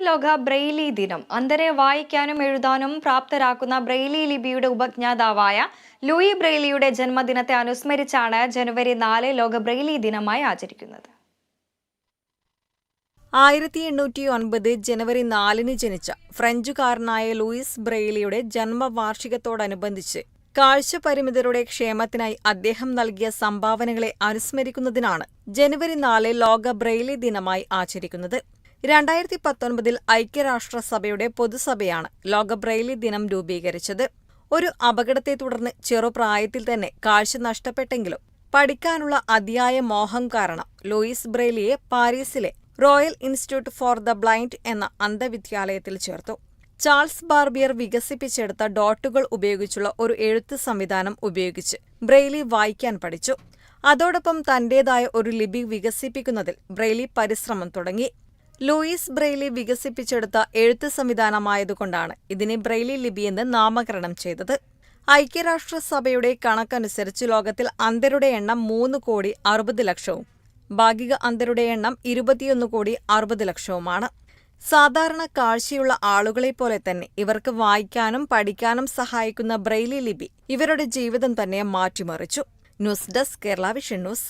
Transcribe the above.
ലോക ബ്രെയിലി ദിനം. അന്ധരെ വായിക്കാനും എഴുതാനും പ്രാപ്തരാക്കുന്ന ബ്രെയിലി ലിപിയുടെ ഉപജ്ഞാതാവായ ലൂയി ബ്രെയിലിയുടെ ജന്മദിനത്തെ അനുസ്മരിച്ചാണ് ജനുവരി 4 ലോക ബ്രെയിലി ദിനമായി ആചരിക്കുന്നത്. 1809 ജനുവരി 4 ജനിച്ച ഫ്രഞ്ചുകാരനായ ലൂയിസ് ബ്രെയിലിയുടെ ജന്മവാർഷികത്തോടനുബന്ധിച്ച് കാഴ്ചപരിമിതരുടെ ക്ഷേമത്തിനായി അദ്ദേഹം നൽകിയ സംഭാവനകളെ അനുസ്മരിക്കുന്നതിനാണ് ജനുവരി 4 ലോക ബ്രെയിലി ദിനമായി ആചരിക്കുന്നത്. 2019 ഐക്യരാഷ്ട്രസഭയുടെ പൊതുസഭയാണ് ലോക ബ്രെയിലി ദിനം രൂപീകരിച്ചത്. ഒരു അപകടത്തെ തുടർന്ന് ചെറുപ്രായത്തിൽ തന്നെ കാഴ്ച നഷ്ടപ്പെട്ടെങ്കിലും പഠിക്കാനുള്ള അതിയായ മോഹം കാരണം ലൂയിസ് ബ്രെയിലിയെ പാരീസിലെ royal institute for the blind എന്ന അന്ധവിദ്യാലയത്തിൽ ചേർത്തു. ചാൾസ് ബാർബിയർ വികസിപ്പിച്ചെടുത്ത ഡോട്ടുകൾ ഉപയോഗിച്ചുള്ള ഒരു എഴുത്ത് സംവിധാനം ഉപയോഗിച്ച് ബ്രെയിലി വായിക്കാൻ പഠിച്ചു. അതോടൊപ്പം തന്റേതായ ഒരു ലിപി വികസിപ്പിക്കുന്നതിൽ ബ്രെയിലി പരിശ്രമം തുടങ്ങി. ലൂയിസ് ബ്രെയിലി വികസിപ്പിച്ചെടുത്ത എഴുത്ത് സംവിധാനമായതുകൊണ്ടാണ് ഇതിനെ ബ്രെയിലി ലിപിയെന്ന് നാമകരണം ചെയ്തത്. ഐക്യരാഷ്ട്രസഭയുടെ കണക്കനുസരിച്ച് ലോകത്തിൽ അന്ധരുടെ എണ്ണം 3,60,00,000-ഉം ഭാഗിക അന്ധരുടെ എണ്ണം 21,60,00,000-ഉമാണ്. സാധാരണ കാഴ്ചയുള്ള ആളുകളെപ്പോലെ തന്നെ ഇവർക്ക് വായിക്കാനും പഠിക്കാനും സഹായിക്കുന്ന ബ്രെയിലി ലിപി ഇവരുടെ ജീവിതം തന്നെ മാറ്റിമറിച്ചു. News desk Kerala vision news.